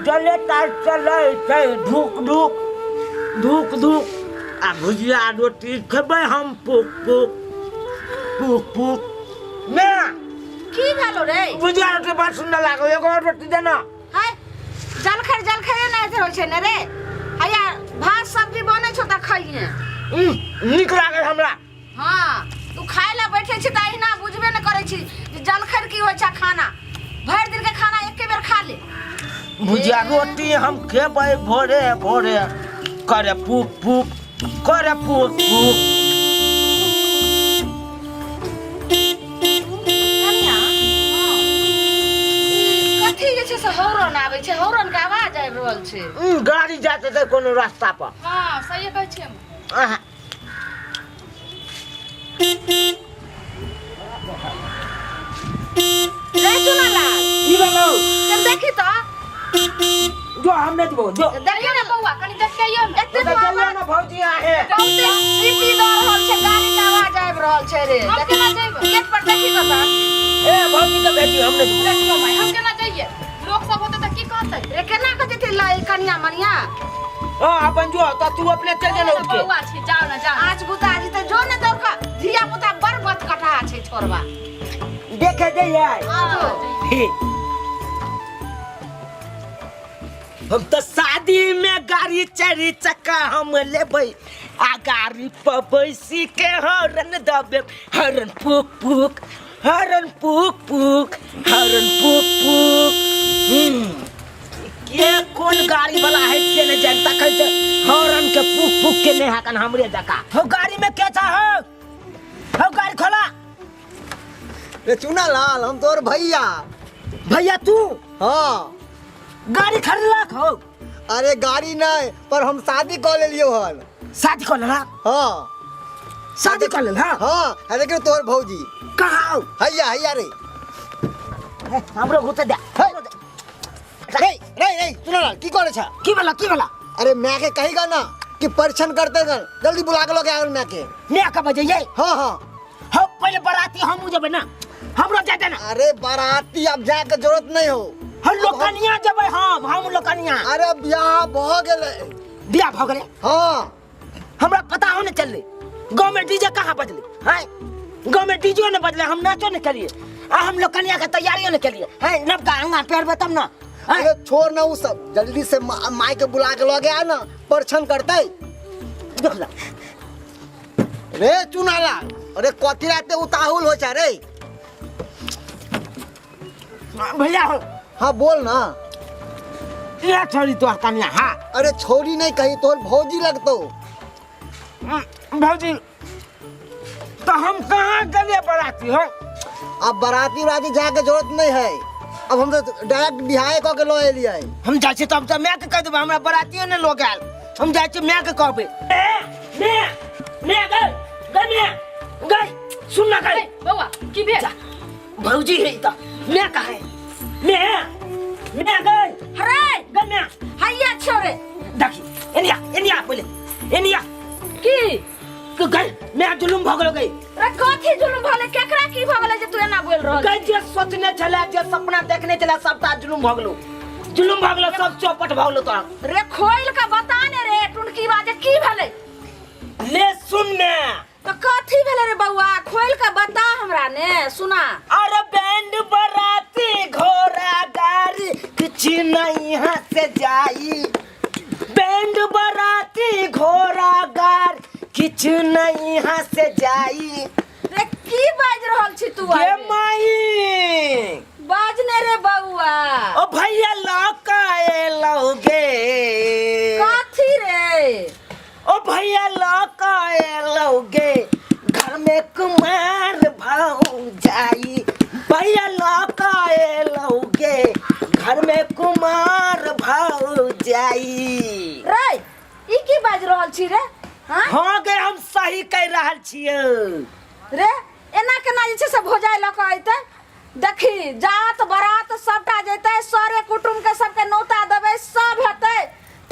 चले तार चले छै धुक धुक धुक धुक आ भुजिया रोटी खेबै हम पुक पुक पुक पुक मैं की भेलो रे भुजिया रोटी बड़ सुंदर लागो एगो और रोटी देना हाय जलखै नहीं होय छै ने रे हैया भात सब्जी बनै छौ त खाइए नीक लागल हमरा हां तू खाय ला बैठे छी त अहिना बुझबे न करै छी जे जलखै की होय छै खाना भर दिन के खाना एके बेर खा ले भुजिया रोटी हम खेबै भोरे भोरे करे पुक पुक करे पुक पुक से हौरन आबै छै हौरन के आवाज आबि रहल छै गाड़ी जाते छै कोनो रास्ता पर हां सही कहै छी आहा रे चुनाला ई बाबू तुम देखी तो जो हम नहीं देबो जो देखियो ना बौआ कनी देखियो एते चलिए ना भौजी आहे बहुते सीटी दर रहल छै गाड़ी के आवाज आबि रहल छै रे देखि ना जइबो गेट पर देखी तो ता ए भौजी तो बेटी हम नहीं देबो देखियो भाई हम केना जाइए लोग सब होते त की कहतै रे केना कहते थे लाई कन्या मनिया हां अपन जो तो तू अपने चल जा उठ के बौआ छी जाओ ना जाओ आज बुताजी त जो ने दौड़ का धिया पुता बड़ बत कटा छै छोरबा देखे जाइए हम तो शादी में गाड़ी चारि चक्का हम लेबै आ गाड़ी पर बैसी के हरन दबे हरन पुक पुक हरन पुक पुक हरन पुक पुक ये कौन गाड़ी वाला है से न जानता कैसे हरन के पुक पुक के नहीं हाकन हमरे जका हो गाड़ी में क्या चाह हो गाड़ी खोला रे चुना लाल हम तोर भैया भैया तू हाँ गाड़ी खरीदलक हो अरे गाड़ी नहीं पर हम शादी कर ले लियो हन शादी कर लेला हाँ शादी कर लेला हाँ है लेकिन तोर भौजी कहाँ हैया हैया रे हमरो घुते दे रे रे रे चुना लाल की करे छा की वाला अरे मैं के कहीगा ना कि परीक्षण करते गन जल्दी बुला के लोगे आगे मैं के ने का बजे ये हाँ हाँ हो पहले बराती हम जब ना हमरो जाते ना अरे बाराती अब जाए के जरूरत नहीं हो हम लोकनिया जब हम लोकनिया अरे ब्याह भ गेले बियाह भ गेले हाँ हमरा पता हो न चलले गांव में डीजे कहाँ बजले हैं गांव में डीजे न बजले हम नाचो न करिए आ हम लोकनिया के तैयारियों न करिए हैं नबका अंगा पेरबे तब ना अरे छोड़ ना वो सब जल्दी से माई के बुला के लोगे आ ना परीक्षण करते देख ला रे चुनाला अरे कथी राते उताहुल हो चा रे भैया हो हाँ बोल ना ये छोरी तो कन्या हां अरे छोरी नहीं कही तोर भौजी लगतो भौजी तो हम कहाँ गए बराती हो अब बराती उराती जाए के जरूरत नहीं है अब हम तो डायरेक्ट बिहार कह के लो एलिए हम जाए छी तब तो मैं के कह देबे हमरा बरातियो ने लोग आयल हम जाए छी मैं के कहबे मैं गई सुन ना गई बौआ की भेल भौजी है तो मैं कहे मैं गई हरे गन्या हैया छोरे देखी इनिया बोले इनिया की तो गई मैं जुलुम भगलो गई रे कथी जुलुम भले केकरा की भ गेलै जे तू एना बोल रहल गई जे सोचने चला जे सपना देखने चला सबटा जुलुम भगलो सब चौपट भगलो तो रे खोल के बता ने रे टुनकी बाजे की भेलै ले सुन ने तो कथी भेलै रे बौआ खोल के बता हमरा ने सुना अरे बैंड बराती घोड़ा गाड़ी कुछ नहीं यहाँ से जाई बैंड बराती घोड़ा गाड़ी कुछ नहीं यहाँ से जाई रे की बाज रहल छी तू ये माई बाजने रे बौआ ओ भैया लौकाए लौगे कथी रे ओ भैया लौकाए लौगे घर में कुमार भाऊ जाई भैया लौकाए लौगे घर में कुमार भाऊ जाई रे ई की बाज रहल छी रे हां हां गे हम सही कह रहल छियै रे एना केना जे छै से भोजाय ल के आइते देखी जात बारात सबटा जैते सारे कुटुंब के सबके नौता देबै सब हेतै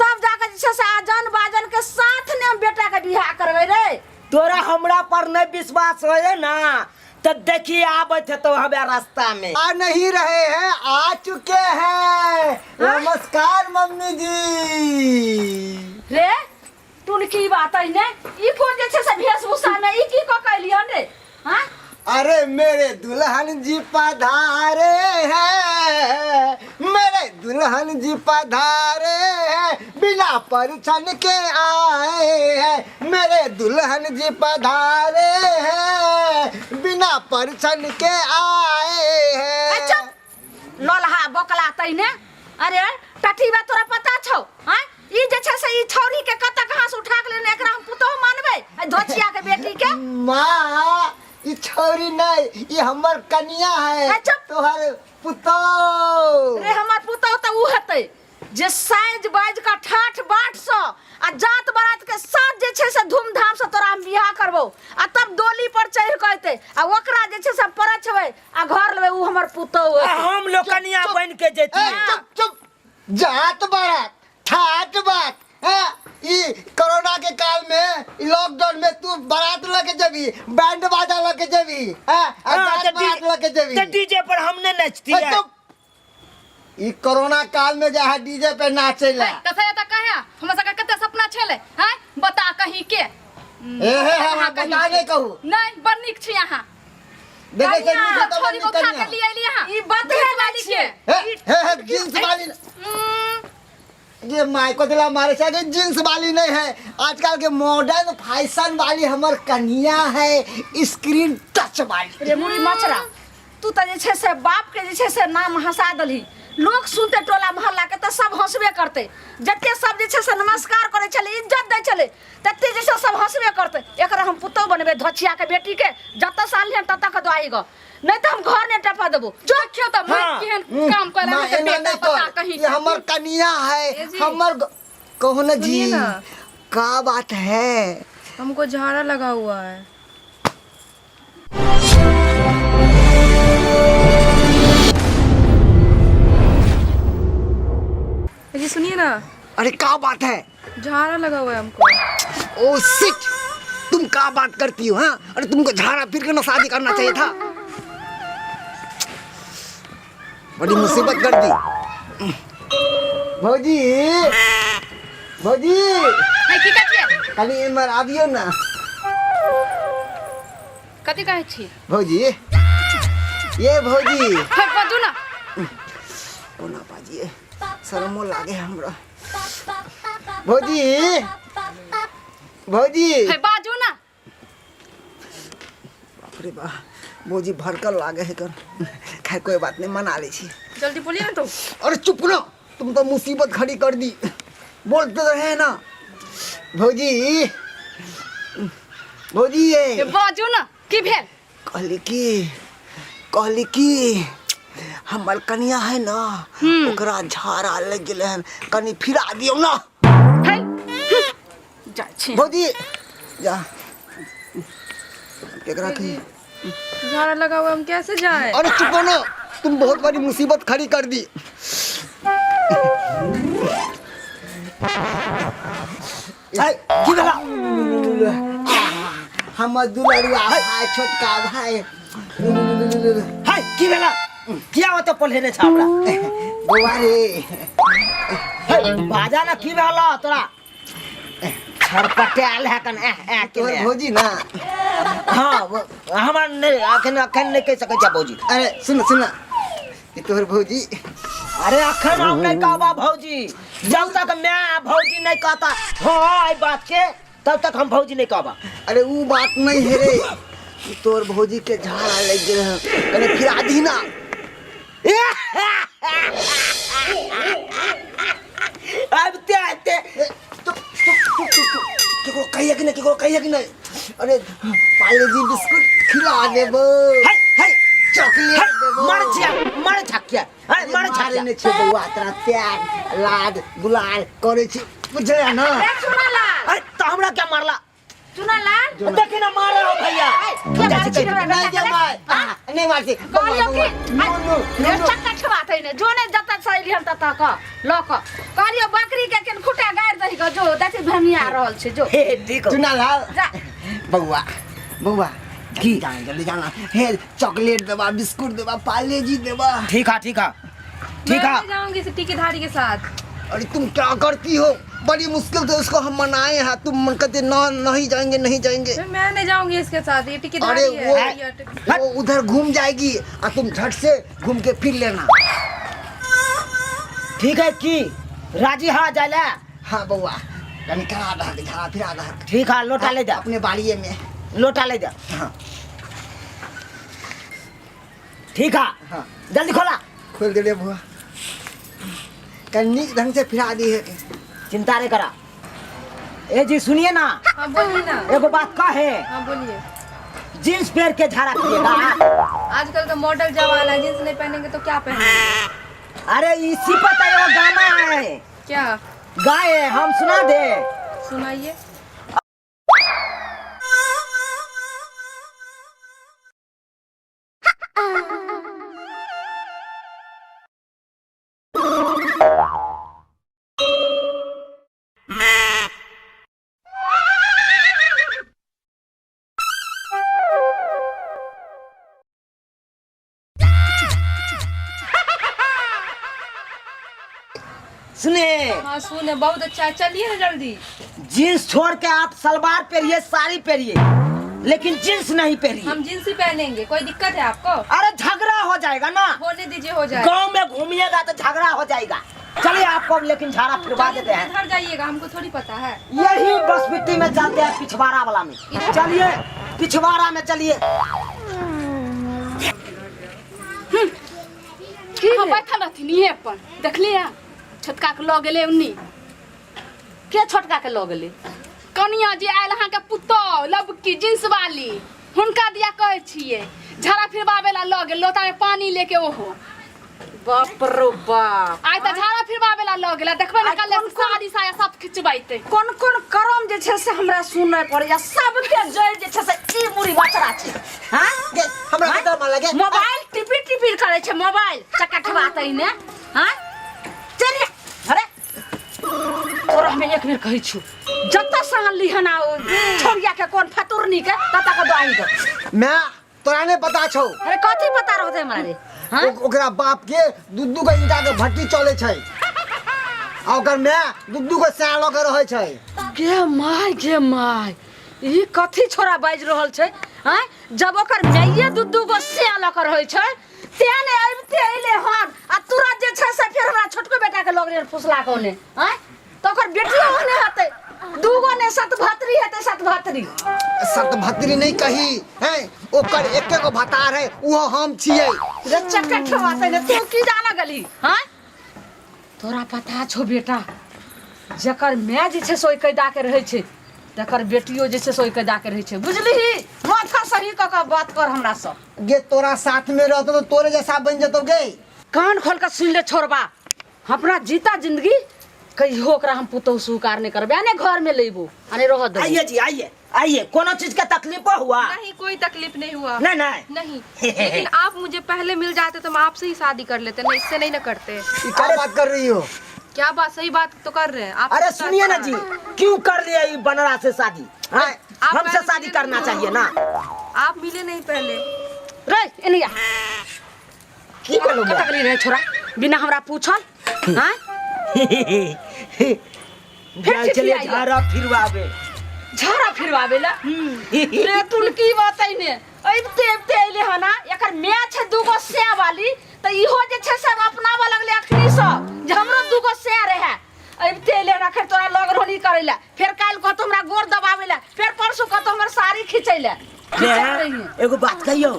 तब जाके जे छै से आजन बाजन के साथ ने हम बेटा के बियाह करबै रे तोरा हमरा पर नहीं विश्वास होए ना तो देखिए आबे थे तो हमें रास्ता में आ नहीं रहे हैं, आ चुके हैं। नमस्कार मम्मी जी। रे तूने की बात है ने ई कौन जे छे से वेशभूषा में ई की क कैलियन रे? हां अरे मेरे दुल्हन जी पधारे हैं, मेरे दुल्हन जी पधारे हैं, बिना परिछन के आए हैं। मेरे दुल्हन जी पधारे हैं, बिना परिछन के आए हैं। अच्छा लोलहा बकला तइने। अरे टठीबा तोरा पता छौ? हां ई जे छे से ई छौरी के कत कहां से उठा के लेने एकरा हम पुतोह मानबे? आ धोचिया के बेटी के माँ ये छोरी नहीं, ये हमर कन्या है। अच्छा। तोहर पुतो रे हमर पुतोह त उ हेतै जे साइज बाइज का ठाठ बाट स आ जात बारात के साथ जे छे से धूमधाम से तोरा हम बियाह करबो आ तब डोली पर चढ़ के अइते आ ओकरा जे छे से परछबै आ घर लेबै उ हमर पुतोह है। हम लोग कन्या बन के जेती। चुप चुप, जात बारात ठाट बात है। ये कोरोना के काल में लॉकडाउन में तू बारात लेके जबी, बैंड बाजा लेके जबी, बारात लेके जबी। तो डीजे पर हमने नचती है। ये कोरोना काल में जा डीजे पे नाचेला। कसे त कहया हमरा सके कते सपना छले हैं बता कहीं के बता नहीं कहू। नहीं बड़ निक छी अहाँ देखे से कन्या छोरी को उठा के लिए लिए अहाँ ई बात है वाली के हे जींस वाली ये माय को दिला मारे से जींस वाली नहीं है, आजकल के मॉडर्न फैशन वाली हमर कन्या है, स्क्रीन टच वाली। रे मुड़ी मचरा तू त जे छे से बाप के जे छे से नाम हंसा दली। लोग सुनते टोला मोहल्ला के त सब हंसबे करते। जते सब जे छे से नमस्कार करे चले, इज्जत दे चले, तते जे छे सब हंसबे करते। एकरा हम पुतौ बनबे धोचिया के बेटी के जत साल है तत के दोआईगो, नहीं त हम घर ने टपा देबो। जो क्यों त केहन काम करे के बेटा बता कहीं ये हमर कन्या है, हमर कहो ना जी का बात है। हमको झाड़ा लगा हुआ है। जी सुनिए ना। अरे क्या बात है? झाड़ा लगा हुआ है हमको। ओ शिट, तुम क्या बात करती हो? हाँ अरे तुमको झाड़ा फिर के ना शादी करना चाहिए था, बड़ी मुसीबत कर दी। भौजी भौजी है की कथिए कनी एमर आबियो ना। कथि कहै छी भौजी ये भौजी है बाजू ना कोना बाजी शर्मो लागे हमरा। भौजी भौजी है बाजू ना। बाप रे बा, भौजी भड़कल लागे है कर। खैर कोई बात नहीं, मना ले छी। जल्दी बोलिए ना तुम। अरे चुप ना, तुम तो मुसीबत खड़ी कर दी, बोलते रहे ना। भौजी भौजी ये बाजू ना की भेल? कहली की हमर कन्या है ना, ओकरा झाड़ा लग गेले हन, कनी फिरा दियो ना। है जा छी भौजी जा केकरा की झाड़ा लगा हुआ है, हम कैसे जाए? अरे चुप ना, तुम बहुत बड़ी मुसीबत खड़ी कर दी। की भेला? हमर दुलड़ुआ भाई, छोटका भाई। हाय की भेला? किया हो तो पलहेने छापड़ा बउआ रे, बाजा ना की भेला तोरा? छरपटाल है कन के तोहर ले। भौजी ना। हां हमर ने अखन नहीं कह सकै छ भौजी। अरे सुन सुन, ये तोहर भौजी। अरे अखन हम नहीं कहबा भौजी, जब तक मैं भौजी नहीं कहता हां ई बात के तब तक हम भौजी नहीं कहबा। अरे वो बात नहीं है रे, तोर भौजी के झाड़ा लग गेल है, कने फिरा दी ना। अब ते आते केकरो कहिए कि नहीं। अरे पाले जी बिस्कुट खिला देबो, हाय हाय चॉकलेट देबो। मर छकिया हाय मर मारे छकिया ने छे बउआ, तोरा प्यार लाड गुलाल करे छी, बुझले ना। ए सुनला अरे तो हमरा क्या मारला? सुनला देखी ना मारे हो भैया। क्या मार छी रे नहीं जमाई, नहीं मारती। कहलियो कि रे चक्का छबात है ने जोने जत सैली हम तत क लक कहलियो बकरी के केन खुटा गाड़ दही क जो देखि भनिया रहल छै जो। हे ठीक हो। चुना लाल जा बउआ की जाना जल्दी जाना हे चॉकलेट देवा बिस्कुट देवा पार्ले जी देवा। ठीक है ठीक है ठीक मैं है। नहीं जाऊंगी इस टिकटधारी के साथ। अरे तुम क्या करती हो, बड़ी मुश्किल से उसको हम मनाए हैं, तुम कहते ना नहीं जाएंगे नहीं जाएंगे। मैं नहीं जाऊंगी इसके साथ, ये अरे टिकटधारी है। वो उधर घूम जाएगी और तुम झट से घूम के फिर लेना। ठीक है की राजी हाँ जाला। हाँ बउआ कहीं करा दहा झाड़ा फिरा दहा। ठीक है लोटा ले जा, अपने बाड़िए में लोटा ले जा। हाँ ठीक है हाँ जल्दी खोला। खोल दे रे बुआ, कहीं ढंग से फिरा दी है। चिंता नहीं करा। ए जी सुनिए ना, हाँ बोलिए ना। एगो बात का है, हाँ बोलिए। जींस पहन के झाड़ा पिएगा। आजकल का मॉडल जमाना है, जींस नहीं पहनेंगे तो क्या पहनेंगे? अरे इसी पर तो वो गाना है, क्या गाए हम सुना दे। सुनाइए। सुने हाँ सुने, बहुत अच्छा है, चलिए ना जल्दी। जींस छोड़ के आप सलवार पहनिए, साड़ी पहनिए, लेकिन जींस नहीं पहनिए। हम जींस ही पहनेंगे, कोई दिक्कत है आपको? अरे झगड़ा हो जाएगा ना, होने दीजिए, हो जाए। गांव में घूमिएगा तो झगड़ा हो जाएगा। चलिए आपको लेकिन झाड़ा फिरवा देते हैं। इधर जाइएगा, हमको थोड़ी पता है। यही बसबिट्टी में चलते हैं, पिछवाड़ा वाला में। चलिए पिछवाड़ा में चलिए। हाँ बैठल रहथिन ये अपन देखलिए छोटका के लऽ गेलै उन्नी। के छोटका के लऽ गेलै? कनिया जी आयल अहाँ के पुतौ लबकी जींस वाली, हुनका दिया कहै छियै झाड़ा फिरबाबे ला लऽ गेल, लोटा में पानी लेके ओहो। बाप रो बाप, आइ तऽ झाड़ा फिरबाबे ला लऽ गेल, देखबै ने कल साड़ी साया सब खिचबैते। कोन कोन करम जे छै से हमरा सुनय पड़ैया। सबके जड़ जे छै से ई बुढ़ी बचरा छै। हां हमरा पता मान लगे मोबाइल टिपी टिपी करे छै, मोबाइल चक्का ठबातै ने। हां चलिए अरे तोरा हमें एक बेर कहै छु, जत्ता संग लिहना छोरिया के कोन फतुरनी के तता के दही दो। मैं तोरा ने पता छौ। अरे कथी पता रहते हमरा रे? हां ओकरा बाप के दुद्दू के ईंटा के भट्टी चले छै, आ ओकर मैं दुद्दू के सैं लगे रहे छै। गे माय ई कथी छोरा बाज रहल छै? हां जब ओकर मैये दुद्दू को सैं लकर होय छै तेने आबिते अइले हन, आ तुरा जे छै से फेर हमरा छोटको बेटा के लग रे फुसला कोने। हां तो ओकर बेटियो होने हतै, दूगो ने सतभतरी हेतै, सतभतरी। सतभतरी नहीं कही है, ओकर एके गो भतार है, वो हम छियै। रे चक्का ठवातै ने, तू की जाना गली? हां तोरा पता छौ बेटा, जकर मैं जे छै सोई कैदा के रहै छै, तकर बेटियो जे छै सोई कैदा के रहै छै, बुझलिही? माथा सही क के बात कर हमरा से। गे तोरा साथ में रहतो तो तोरे जैसा बन जतो गे। कान खोल के सुन ले छोरबा, अपना जीता जिंदगी कहियो ओकरा हम पुतौ स्वीकार नहीं करबे, आने घर में लेबो, आने रह दे। आइए जी आइए आइए, कोनो चीज का तकलीफ हुआ? नहीं कोई तकलीफ नहीं हुआ। नहीं नहीं नहीं लेकिन आप मुझे पहले मिल जाते तो मैं आपसे ही शादी कर लेते, नहीं इससे नहीं ना करते। ये क्या बात कर रही हो? क्या बात, सही बात तो कर रहे हैं आप। अरे सुनिए ना जी, क्यों कर लिया ये बनरा से शादी? हाँ, आप हमसे पहले शादी मिले करना नहीं। चाहिए ना। आप मिले नहीं पहले। रे एनिया की बोलो कटकली रे छोरा, बिना हमरा पूछल। हां फिर चलिए झाड़ा फिरवावे। झाड़ा फिरवावे ला रे तुलकी बताई ने अइबते अइबते अइले हना, एकर मैच छै दूगो सै वाली, त इहो जे छै सब अपनावा लगले अखनी से जे हमरो दूगो सै रहे। अइबते अइले ना, फिर तोरा लग रोनी करैला, फिर काल कहतो हमरा गोर दबावेला, फिर परसो कहतो हमर साड़ी खींचैला। एगो बात कहियो,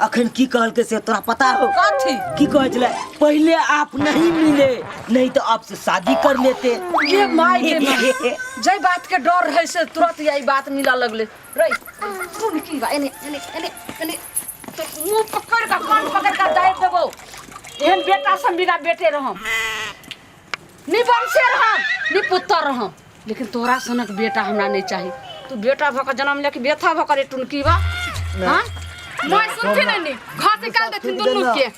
अखन की कहल के से तोरा पता हो? कथी की कहै छले, पहले आप नहीं मिले, नहीं तो आपसे शादी कर लेते। ये माय गे माय, जय बात के डर रहे से तुरंत यही बात मिला लगले। रे सुन की बा, एने एने एने एने तो मुंह पकड़ का कान पकड़ का दाय देबो। एहन बेटा से बिना बेटे रहम, नी वंशे रहम, नी पुत्र रहम, लेकिन तोरा सनक बेटा हमरा नहीं चाहिए। तू बेटा भक जन्म लेके बेथा भक रे टुनकी बा। हां मैं सुनथिन नहीं घर से काल देथिन दुनू के।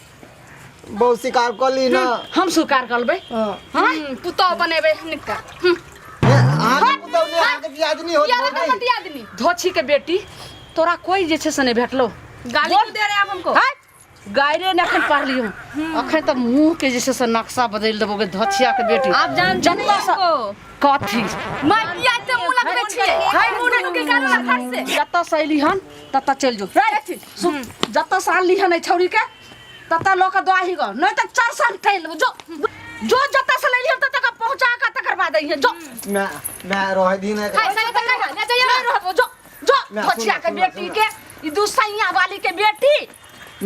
बहुत शिकार कर ली ना। हम स्वीकार करबे। हां पुतौ बनेबे निका। आगे पुतौ ने आगे की आदमी हो यार का मत आदमी धोछी के बेटी तोरा कोई जे छे से नहीं भेटलो गाली क्यों दे रहे हैं आप हमको? गायरे ने अखन पढ़ लियो अखन तो मुंह के जैसे से नक्शा बदल देबोगे धछिया के बेटी आप जानते नहीं हमको। कथी मारिया ते मुंह लगबे छिए हाय मुंह के कान फट से जत्ता से अइली हन तत्ता चल जो सुन जत्ता से आली हन छौरी के तत्ता लोक दवाही गो नहीं तो 4 साल कैल जो जत्ता से लेली हन तत्ता का पहुंचा का तकर बाद आई जो मैं रोह दिन है हाय साले तक ले जाइए नहीं रहो जो धछिया के बेटी के ई दूसैया वाली के बेटी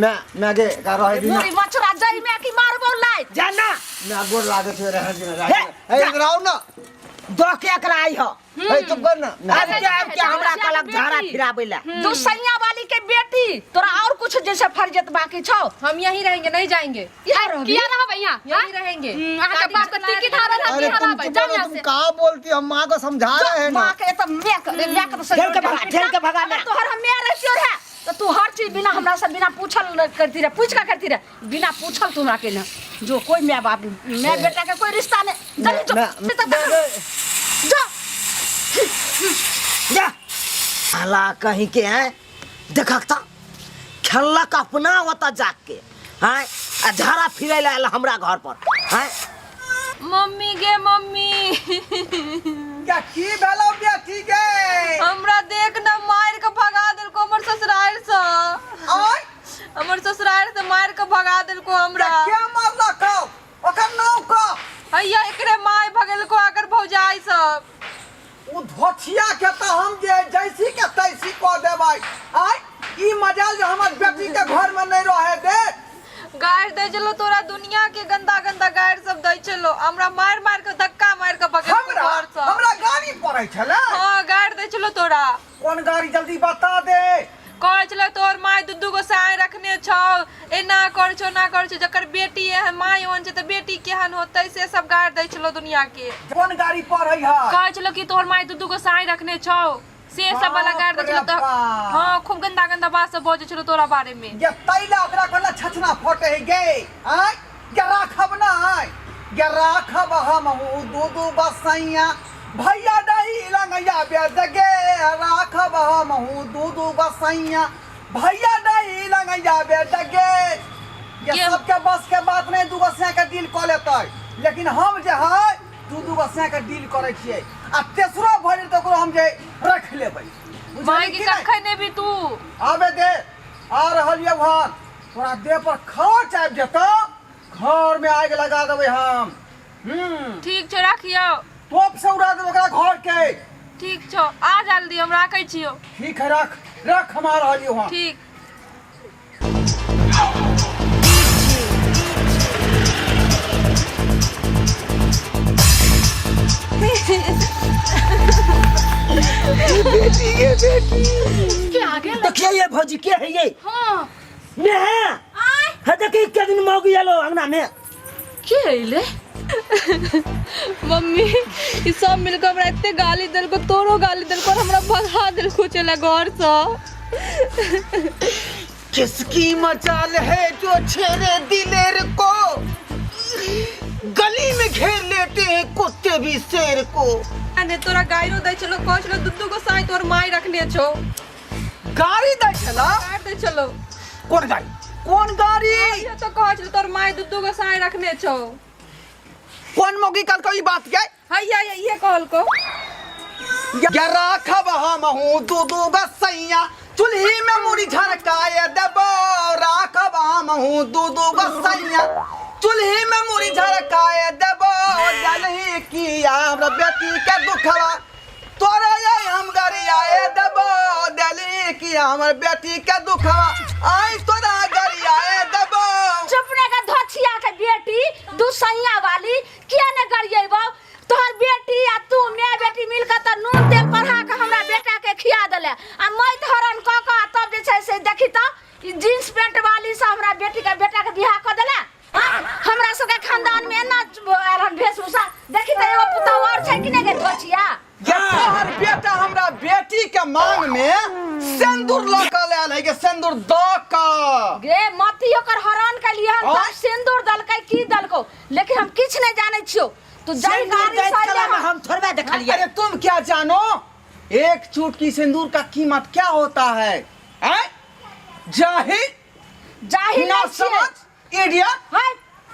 मैं के का रोह दिन मोरी मछरा जाई में की मारबो लाई जाना मैं गोर लागे छे रह दिन ए राव ना दो के कराई हो ए चुप कर ना अब क्या हमरा कलक धारा फिराबैला दूसैया वाली के बेटी तोरा और कुछ जैसे फर्जत बाकी छौ हम यहीं रहेंगे, नहीं जाएंगे। किया रहा भैया यहीं रहेंगे। आके बात करती की धारा अरे तुम चुप करो, तुम का बोलती हम मां को समझा रहे हैं ना। मां के तो मैं तो सही ठेल के भगा मैं तोहर हम मेरे क्यों है तो तू हर चीज बिना हमरा से बिना पूछल करती रहे पूछ का करती रहे बिना पूछल तुमरा के ना जो कोई मैं बाप मैं बेटा का कोई रिश्ता नहीं जा जा साला कहीं के हैं देखता खेलक अपना होता जाग के हैं आ झाड़ा फिरैला आयल हमरा घर पर हैं मम्मी गे मम्मी क्या की भेलो बेटी के हमरा देख न मार के भगा देलको हमर ससुराल से। ओए हमर ससुराल से मार के भगा देलको हमरा। क्या मारला को ओकर नाम को हैया एकरे माय भगेलको आकर भौजाई सब। उ धोछिया के तो हम जे जैसी के तैसी को देबै आय ई मजाल जो हमर बेटी के घर में नहीं रहे दे गायर दे चलो तोरा दुनिया के गंदा गंदा गायर सब दे चलो हमरा मार मार के धक्का मार के भगेलको घर से। हमरा गाड़ी पड़ै छले हां गायर दे चलो तोरा। कौन गाड़ी जल्दी बता दे कहै छले तोर माय दुदू गो साय रखने छौ एना कर छौ ना कर छौ जकर बेटी है माय ओन छै त बेटी केहन होतै से सब गायर दै छलो दुनिया के। कौन गाड़ी पड़ै है कहै छलो कि तोर माय दुदू गो साय रखने छौ से सब वाला गायर दै छलो त हां खूब गंदा गंदा बात सब बोझे छलो तोरा बारे में। ये तैला ओकरा कहला छछना फोटे है गे आय के राखब ना आय के राखब हम दू बसैया भैया दही लंगैया बेद गे राखब हम दू बसैया भैया दही लंगैया बेद गे ये सबके बस के बात नहीं दू बसैया के डील क लेतै लेकिन हम जे है दू बसैया के डील करे छियै आ तेसरो भरि त ओकरो हम जे रख लेबै माय के कखै ने भी तू आबे दे आ रहल ये भान तोरा देह पर खरोच आबि जेतो घर में आग लगा देबै हम ठीक छै राखियो टोप से उड़ा दे ओकरा घर के ठीक छौ आ जल्दी हम राखै छियो। ठीक है रख हम आ रहल ये वहां ठीक बेटी ये बेटी के आगे देखिए ये भौजी के है ये हां मैं है देखिए के दिन मौगी आलो अंगना में के अइले मम्मी ई सब मिलकर हमरा एते गाली देलको तोरो गाली देलको और हमरा भगा देलको चला घर से। किसकी मचाल है जो छेड़े दिलेर को गली में घेर लेते हैं कुत्ते भी शेर को। अने तोरा गायरो दै चलो कह चलो दुदू को साई तोर माई रखने छौ गाड़ी दे चला काट दे चलो। कौन गाड़ी ये तो कह चलो तोर माई दुदू को साई रखने छौ कौन मौगी कल को ई बात के हैया ये कहल को या राखब हम दू बसैया चूल्ही में मुड़ी झरकाए देबो राखब हम दू बसैया चूल्ही में मुड़ी झरकाए देबो जलही किया हमरा बेटी के दुखवा तोरे हम गरियाए देबो दली किया हमर बेटी के दुखवा आई तोरा गरियाए देबो। चुपने का धछिया के बेटी दूसैया वाली किया ने गरिएबो तोहर बेटी आ तू मैं बेटी मिलकर त नून तेल पढ़ा के हमरा बेटा के खिया देले आ मैं धरन क के तब जे छै से देखी त जींस पैंट वाली से हमरा बेटी के बेटा के बियाह क देले हमरा सब के खानदान में ना भेषभूषा देखी त एगो पुतौ और छै कि ने के धछिया तोहर बेटा हमरा बेटी के मांग में सिंदूर लगा ले है के सिंदूर द का गे मती ओकर हरान के लिए हम सिंदूर दलकै की दलको लेकिन हम किछ नहीं जाने छियो तू जानकारी में हम थोड़बे देखलिए अरे तुम क्या जानो एक चुटकी सिंदूर का कीमत क्या होता है? जाहिल जाहिल ना नहीं छियै। समझ इडियट। हाय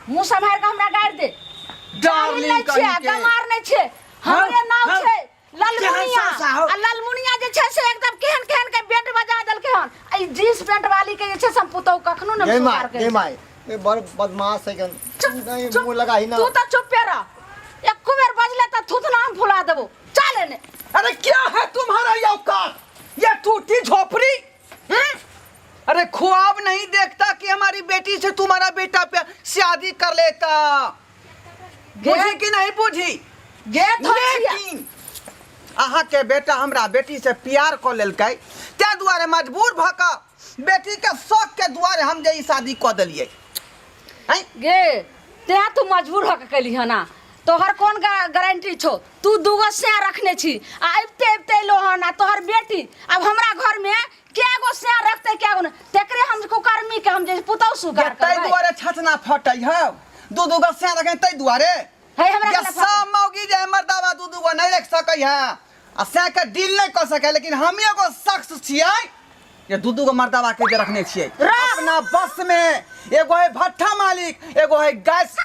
मुंह संभाल के हमरा गाड़ दे। जाहिल डार्लिंग नहीं छियै, कहीं के। गमार नहीं छियै। हमरे नाम हम- छै ललमुनिया। केहन सासा हो? आ ललमुनिया जे छै से एकदम केहन केहन के बेंट बजा देलकै हन। आई जींस पेंट वाली के जे छै से हम पुतौ कखनो न ये सुधार माय के। ये माय ये बड़ बदमाश है कन नहीं चुप, मुंह लगा ही ना तू तो चुप पे रह। एक बेर बजले त थुथना हम फुला देबो। चल एने। अरे क्या है तुम्हारा ये औकात? ये टूटी झोपड़ी? अरे ख्वाब नहीं देखता कि हमारी बेटी से तुम्हारा बेटा पे शादी कर लेता। बुझी कि नहीं बुझी? गे थोड़िया। लेकिन अहाँ के बेटा हमरा बेटी से प्यार कर लेलकै, ते दुआरे मजबूर भ के बेटी के शौक के दुआरे हम जे ई शादी कर देलिए। गे ते तू मजबूर होके कैली है ना। तोहर कौन गारंटी छो? तू दूगो से रखने छी आ अबते अबते लो हन आ तोहर बेटी अब हमरा घर में केगो से रखते केगो न तेकरे हमको कर्मी के हम जे पुतौ सुगार तै करबै। दुआरे छचना फटै है। दू दू गो से रखे तै दुआरे। है हमरा ये के सब मौगी जे मर्दावा दू दू गो नहीं रख सकै है आ से के डील नहीं कर सके, लेकिन हम एगो शख्स छियै ये दू दू गो मर्दावा के जे रखने छियै रख। अपना बस में। एगो है भट्ठा मालिक, एगो है गैस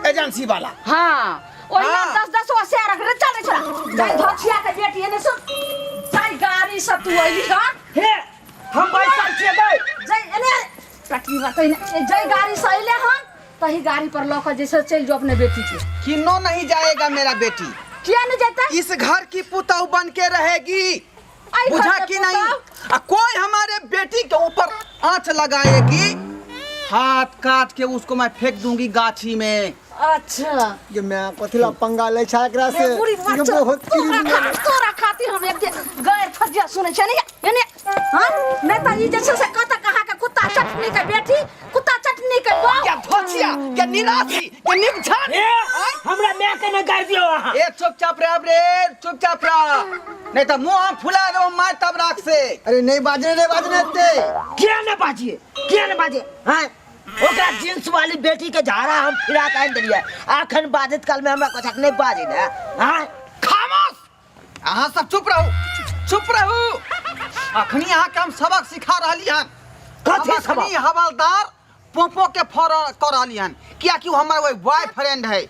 एजेंसी वाला। हां ओही हाँ। 10 गो से रख रे। चल चल जाई धोछिया के बेटी एने सुन जाई गाड़ी से तू अइली का हे हम बैसल छियै गए। जाई एने पटरी बताई ने जाई गाड़ी से अइले हन तही गाड़ी पर लौक जैसे चल जो अपने बेटी के। किनो नहीं जाएगा मेरा बेटी। किया नहीं जाता? इस घर की पुतौ बन के रहेगी। आई घर बुझा के कि नहीं? पुतौ? कोई हमारे बेटी के ऊपर आंच लगाएगी, हाथ काट के उसको मैं फेंक दूंगी गाछी में। अच्छा ये मैं कथला पंगा ले छा एकरा से पूरी ये बहुत तोरा खातिर हम एक गैर फजिया सुने छ ने एने हां नहीं त ई जैसे से कत कहा के कुत्ता चटनी के बेटी कुत्ता चटनी के बहू क्या धोचिया, क्या निराशी, क्या निमझान। हे हमरा मैं के न गाड़ दियो अहाँ। ए चुपचाप रह रे, चुपचाप रह, नहीं तो मुंह फुला दो मैं तब राख से। अरे नहीं बाजने ते किया न बाजिए, किया न बाजे। हां ओकरा जींस वाली बेटी के झाड़ा हम फिरा के देलिए। आखन बाजत काल में हमरा कथक नहीं बाजे ना। हां खामोश, अहाँ सब चुप रहो, चुप रहो। अखनी यहाँ के हम सबक सिखा रहली हन। कथी हम सबक? अखनी हवलदार पोपो के फॉर कर रहली हन, क्या कि वो हमारा वो बॉयफ्रेंड है।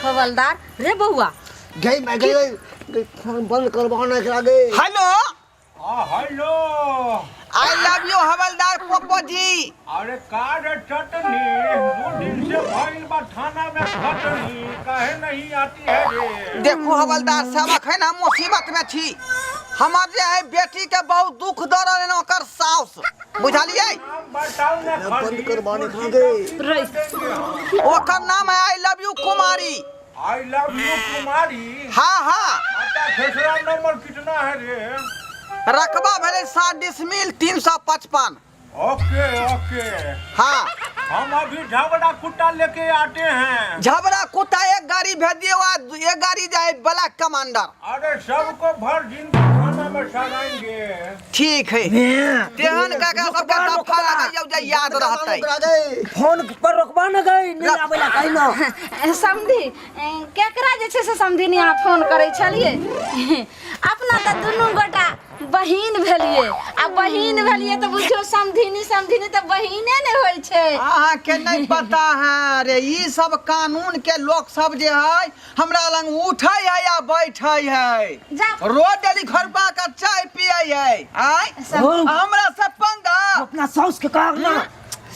हवलदार रे बउआ गई मैं गई फोन बंद करवाना एकरा गई। Hello, hello. I love you हवलदार पोपो जी। अरे का रे चटनी, 2 दिन से भइल बा थाना में खटनी, काहे नहीं आती है रे? देखो हवलदार सबक है ना, मुसीबत में थी हमार जे है बेटी के बहुत दुख दर रहे ना ओकर साउस, बुझलिए? नाम बताओ ना बंद खाली। करवाने खा गई। ओकर नाम है I love you Kumari. I love you Kumari. हाँ हाँ, आता दूसरा नंबर कितना है रे? रकबा भेले 7 डिसमिल 355। Okay okay. हाँ, हम अभी झगड़ा कुत्ता लेके आते हैं। झबरा कुत्ता एक गाड़ी भेज दिए, एक गाड़ी जाए ब्लैक कमांडर। अरे सबको भर दिन थाना में सगाएंगे। ठीक है, तेहन का सबका दफा लगाइयो जे याद रहतै। एकरा गई फोन पर रोकबा न गई नहीं आवेला कहि न। समधी केकरा जे छै से समधी ने अहाँ फोन करै छलिए अपना त दुनू गोटा बहिन भेलिए आ बहिन भेलिए त बुझियो समधीनी समधीनी त बहिने ने होइ छै। अहाँ के नहीं पता है रे, ई सब कानून के लोग सब जे है हमरा लंग उठै है या बैठै है, जा रोज डेली घर पा कर चाय पियै है। आय सब- हमरा सब पंगा अपना साउस के कहब ना,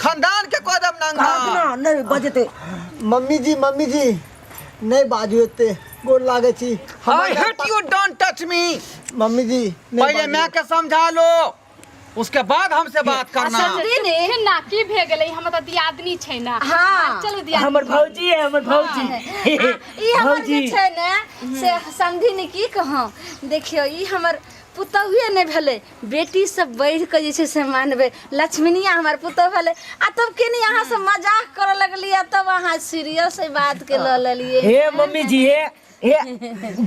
खानदान के कदम कहब नंगा। ना नहीं बजते। मम्मी जी नहीं बाजू एते गोर लागे छी। I hate you, don't touch me. Mummy ji नहीं पहले बाजू। मैं के समझा लो, उसके बाद हमसे बात करना। समधीनी फिर ना की भे गेलै, हम त दियादनी छै ना। हाँ। चलो दियादनी। हमर भौजी है, हमर भौजी। ई हमर जे छै ने से समधीनी की कहूँ देखियो ई हमर पुतहुए ने भेले, बेटी सब बढ़ के जे छै से मानबे लक्ष्मीनिया हमर पुतहु भेले आ तब केनी अहाँ से मजाक करे लगलिए तब अहाँ सीरियस बात के ल लेलिए। हे मम्मी जी हे जे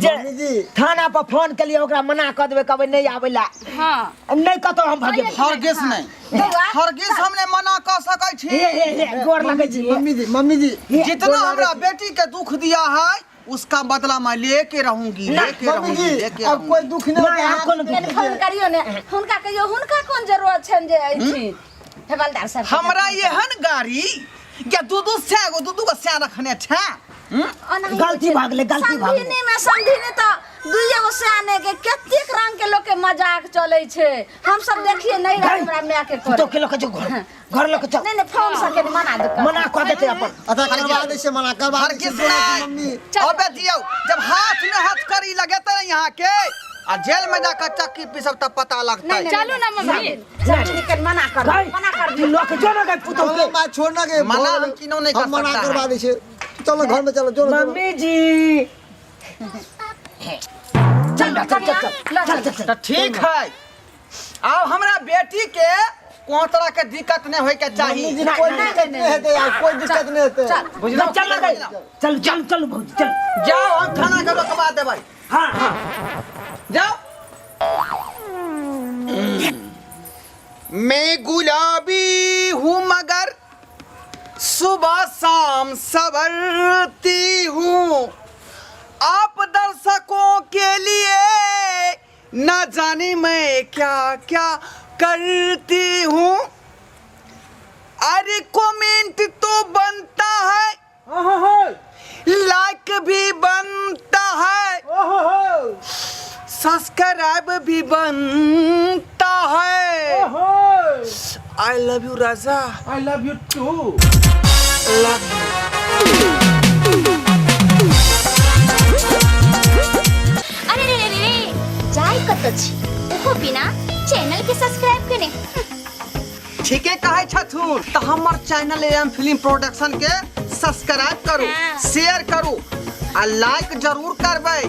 मम्मी जी थाना पर फोन के लिए ओकरा मना कर देबे, कहबे नहीं आवेला, हां नहीं कतो हम भागे। हरगिज नहीं, बउआ, हरगिज हमने मना कर सकै छी। हे गोर लगे जी। मम्मी जी जितना हमरा बेटी के दुख दिया है उसका बदला मैं लेके रहूंगी, लेके मम्मी रहूंगी, जी लेके अब कोई रहूंगी। दुख नहीं होता है। कनि फोन करियो ने हुनका कहियो हुनका कोन जरूरत छन जे अइथि हवलदार सर हमरा एहन गाड़ी या दू गो स्या रखने छे। गलती भाग ले, गलती भाग ले। संधिनी में संधिनी तो दुइये गो सियाने के कतेक रंग के लोग के मजाक चलै छे। हम सब देखिए नहीं रहे हमरा मैया के तो करे के लोग जो घर लोग चल नहीं फोन सके मना दे मना कर देते अपन। अच्छा करवा दे से मना करवा हर दे किस से बोला कि मम्मी अबे दियो जब हाथ में हाथ करी लगे तो यहाँ के आ जेल में जाकर चक्की पिसब तब पता लगता है। चलू ना मम्मी। संधिनी के मना कर दी लोग जो ना गए पुतो चलो के। बात छोड़ना के मना हम किनो नहीं कर हम मना सकता करवा है। दे से चलो घर में चलो चलो मम्मी जी चल चल चल तो ठीक है। अब हमरा बेटी के कोई तरह के दिक्कत नहीं होय के मम्मी चाहिए। जी कोई दिक्कत नहीं है यार, कोई दिक्कत नहीं है। बुझलो चल ना गए चल चल चल भौजी चल जाओ हम खाना के रोकवा देबै। हाँ हाँ जाओ। मैं गुलाबी हूँ मगर सुबह शाम सवरती हूँ। आप दर्शकों के लिए न जाने मैं क्या क्या करती हूँ। अरे कमेंट तो बनता है, लाइक भी बनता है, सब्सक्राइब भी बनता है। I love you Raja. I love you too. Love you. अरे रे रे रे जाय कत छी ओहो बिना चैनल के सब्सक्राइब कने। ठीके कहे छथुन तो हमर चैनल एम फिल्म प्रोडक्शन के सब्सक्राइब करू, शेयर करू आ लाइक जरूर करबै।